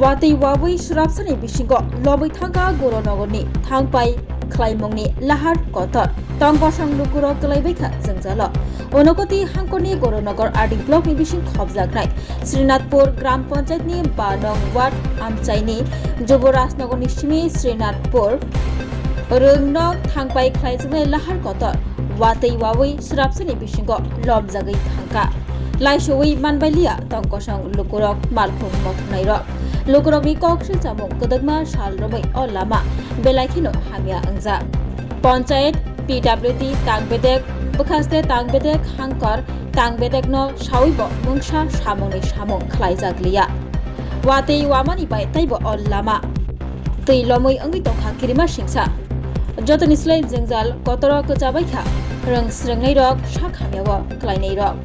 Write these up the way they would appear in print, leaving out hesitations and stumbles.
Watay wawai shrapsani bisingo lobai thanga goronogorni thangpai khlaimongni lahar kotor tongkosang lukuro klaibaikha jongjalo onokoti hangkoni goronogor ardi block ni bising khobjaknai Srinathpur gram panchayat ni 12 nong ward amchaini Juborajnagar ni simi Srinathpur rungno thangpai khlaijaknai lahar kotor watay wawai shrapsani bisingo lomjagai thangka laisoi manbailia tongkosang lukurok malkhung mothnairok Lukurokni koksil chamung kodagma sal romai o lama belaikino hamia angja Panchayat PWD tangbedek bukhaste tangbedek hangkar tangbedek no sawibo mungsa samungni samung khlaijaglia watei wamani bai taibo o lama tei lomoi angui tongkha kirima singsa jotoni slai jengjal kotoro kochabaikha rang srengnai rok sakhamiawo klainai rok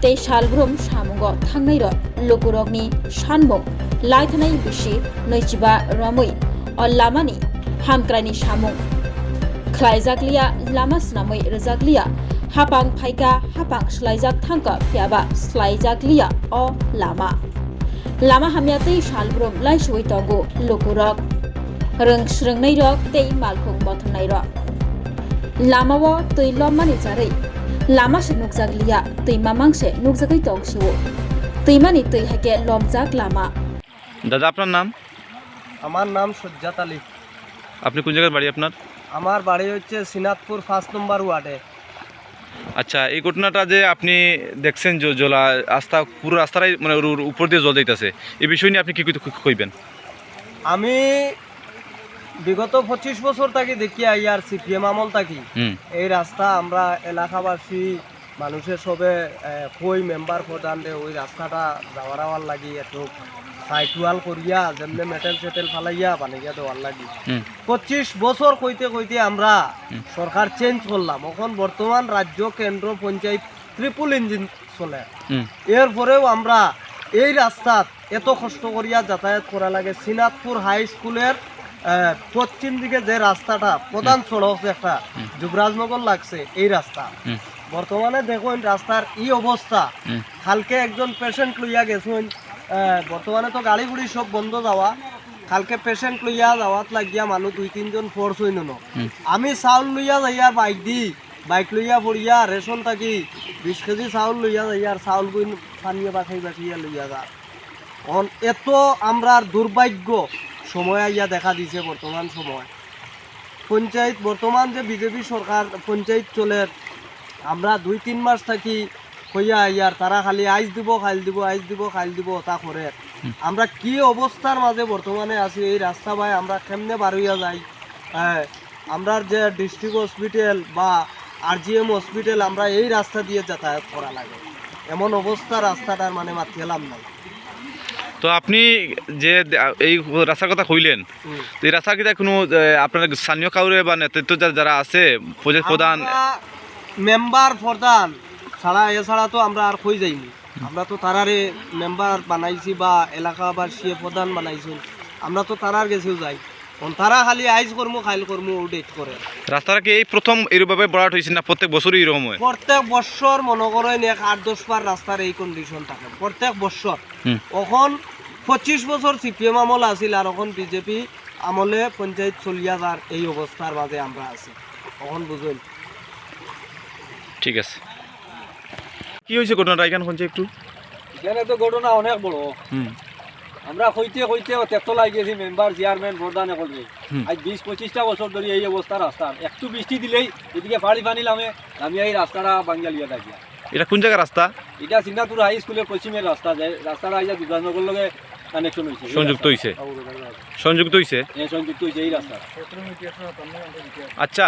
tei salgrum samungo thangnai rok lukurokni sanmung Laithanai bisi noichiba romoi o lamani hamkrani samung khlaijaglia lama snamoi rejaglia hapang phaika hapang slaijak thangka phiaba slaijaglia o lama hamyatei salbrum laisoi tongo lukurok reng srengnai rok tei malkhung mothonai rok lamao tei lomani jarei lama se nukjaglia tei mamangse nukjagai tongsiwo teimani tei hake lomjak lama দাদা আপনার নাম? আমার নাম সজ্জাত আলী। আপনি কোন জায়গার বাড়ি আপনার? আমার বাড়ি হচ্ছে শ্রীনাথপুর 5 নম্বর ওয়ার্ডে। আচ্ছা, এই ঘটনাটা যে আপনি দেখছেন যে জলা রাস্তা পুরো রাস্তাটাই মানে উপর দিয়ে জল যাইতেছে, এই বিষয় নিয়ে আপনি কি কইবেন? আমি বিগত 25 বছর থাকি দেখি আইয়ার সিপিএম আমল থাকি এই রাস্তা আমরা এলাকাবাসী মানুষের সবে কই মেম্বার প্রধান ওই রাস্তাটা যাওয়ার লাগি একটু সাইটুয়াল করিয়া যেমনি মেটেল সেটেল ফালাইয়া বানাইয়া দেওয়ার লাগি 25 বছর কইতে আমরা সরকার চেঞ্জ করলাম এখন বর্তমান রাজ্য কেন্দ্র পঞ্চায়েত ট্রিপল ইঞ্জিন চলে এরপরেও আমরা এই রাস্তাত এত কষ্ট করিয়া যাতায়াত করা লাগে শ্রীনাথপুর হাই স্কুলের পশ্চিম দিকে যে রাস্তাটা প্রধান সড়ক একটা যুবরাজনগর লাগছে এই রাস্তা বর্তমানে দেখুন রাস্তার এই অবস্থা কালকে একজন পেশেন্ট লইয়া গেছেন বর্তমানে তো গাড়ি গুড়ি সব বন্ধ যাওয়া কালকে পেশেন্ট লইয়া যাওয়াত লাগিয়া মানুষ 2-3 জন ফোর্স হইন আমি চাউল লইয়া যাইয়ার বাইক লইয়া পড়িয়া রেশন থাকি 20 কেজি চাউল লইয়া যাইয়ার চাউল বইন পানিয়ে বাখাইয়া লইয়া যা এত আমরা দুর্ভাগ্য সময় আইয়া দেখা দিছে বর্তমান সময় পঞ্চায়েত বর্তমান যে বিজেপি সরকার পঞ্চায়েত চলে আমরা 2-3 মাস থাকি কইয়া ইয়ার তারা খালি আইজ দিব খাইল দিব তা করে আমরা কি অবস্থার মাঝে বর্তমানে আছি এই রাস্তা ভাই আমরা কেমনে বার হইয়া যাই আমরা যে ডিস্ট্রিক্ট হসপিটাল বা আরজিএম হসপিটাল আমরা এই রাস্তা দিয়ে যাতায়াত করা লাগে এমন অবস্থা রাস্তাটার মানে মাতিয়ালাম নাই তো আপনি যে এই রাস্তার কথা কইলেন এই রাস্তা কি কোনো আপনার স্থানীয় কাউরে বা নেতৃত্ব যারা আছে প্রধান মেম্বার প্রধান ছাড়া এছাড়া তো আমরা আর কই যাইনি আমরা তো তারারে মেম্বার বানাইছি বা এলাকাবাসী প্রধান বানাইছি আমরা তো তারার গেছেও যাই তারা খালি আইজ করমু খাইল করমু ডেট করে রাস্তাটা কি এই প্রথম এইভাবে বড়াট হয়েছে না প্রত্যেক বছরই এরকম হয়? প্রত্যেক বছর মনে করেন 8-10 বার রাস্তার এই কন্ডিশন থাকে প্রত্যেক বছর এখন 25 বছর সিপিএম আমল আছিল আর এখন বিজেপি আমলে পঞ্চায়েত চলিয়া যার এই অবস্থার মাঝে আমরা আছি এখন বুঝুন ঠিক আছে কি হয়েছে ঘটনাটা এখানে শুনছে একটু এখানে তো ঘটনা অনেক বড় আমরা কইতে তেতো লাগিয়েছি মেম্বার চেয়ারম্যান প্রধান করবে আজ 20-25টা বছর ধরে এই অবস্থা রাস্তার একটু বৃষ্টি দিলেই এদিকে পানি নামে আমি এই রাস্তাটা বাঙ্গালিয়া থাকি এটা কোন জায়গার রাস্তা? এটা শ্রীনাথপুর হাই স্কুলের পশ্চিমের রাস্তা যায় রাস্তাটা আইয়া বিধাননগর লগে কানেকশন হয়েছে সংযুক্ত হয়েছে এই রাস্তা। আচ্ছা,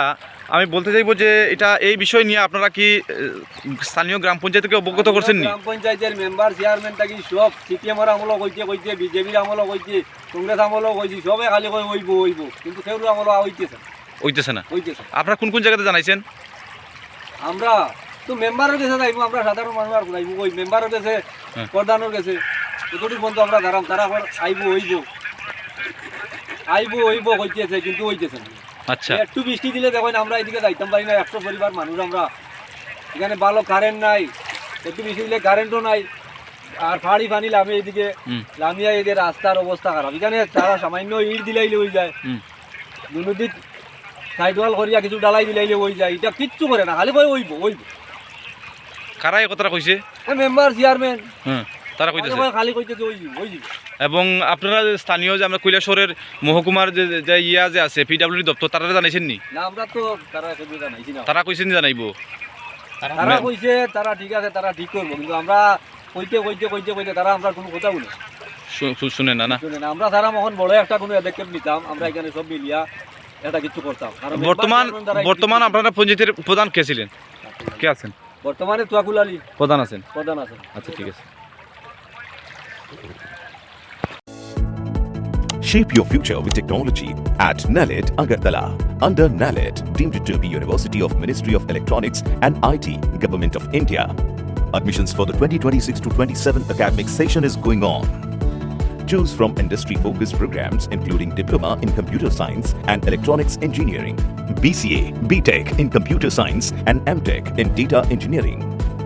আমি বলতে চাইবো যে এটা এই বিষয় নিয়ে আপনারা কি স্থানীয় গ্রাম পঞ্চায়েতকে অবগত করছেন? গ্রাম পঞ্চায়েতের মেম্বার চেয়ারম্যান থাকি সব সিপিএমের আমলও কইতে বিজেপির আমলও কইতে কংগ্রেস আমলও কইছি সবে খালি কই হইব কিন্তু কেউ আমল হইতেছে না। আপনারা কোন জায়গাতে জানাইছেন? আমরা তো মেম্বারের কাছে যাইব আমরা সাধারণ মানুষ আর যাইব ওই মেম্বারের কাছে প্রধানের কাছে এতটুকু বন্ধু আমরা দাঁড়াম তারা হইব হইতেছে কিন্তু হইতেছে না। আচ্ছা, একটু বৃষ্টি দিলে দেখেন আমরা এদিকে যাইতাম পারি না 100 পরিবার মানুষ আমরা এখানে ভালো কারেন্ট নাই একটু বৃষ্টি দিলে কারেন্টও নাই আর ফাড়ি ফানি লামে এদিকে হুম। লামিয়া এদের রাস্তার অবস্থা খারাপ এখানে তারা সামান্য ইট দিলাইলে হয়ে যায় হুম। দুদিক সাইড ওয়াল করিয়া কিছু ডালাই দিলাইলে হয়ে যায় এটা কিচ্ছু করে না খালি কই ওইব কারা এই কথাটা কইছে? মেম্বার চেয়ারম্যান হ্যাঁ, তারা কইতেছে। খালি কইতেছে ওইব এবং আপনারা যে স্থানীয় যে আমরা কৈলাসরের মহকুমার যে ইয়া যে আছে পিডব্লিউডি দপ্তর তারা জানাইছেন নি? না আমরা তো তারা কিছু জানাইছি না তারা কইছেন জানাইবো। তারা কইছে তারা ঠিক আছে তারা ঠিক করবো কিন্তু আমরা কইতে তারা আমরা কোনো কথা বলি শুনেন না না? শুনে না আমরা তারা মখন বড় একটা কোনো পদক্ষেপ নিতাম আমরা এখানে সব মিলিয়া এটা কিছু করতাম কারণ বর্তমান আপনারা পঞ্চায়েতের প্রধান কে ছিলেন? কে আছেন? বর্তমানে তুয়াকুল আলী প্রধান আছেন। প্রধান আছে আচ্ছা ঠিক আছে। Shape your future with technology at NALED Agartala. Under NALED, deemed to be University of Ministry of Electronics and IT, Government of India. Admissions for the 2026 to 27 academic session is going on. Choose from industry-focused programs including Diploma in Computer Science and Electronics Engineering, BCA, BTech in Computer Science and MTech in Data Engineering.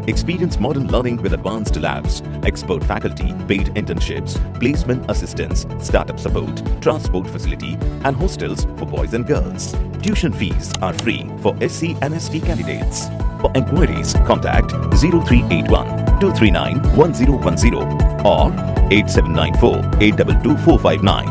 Experience modern learning with advanced labs, expert faculty, paid internships, placement assistance, startup support, transport facility, and hostels for boys and girls. Tuition fees are free for SC and ST candidates. For enquiries, contact 0381 239 1010 or 8794 822 459.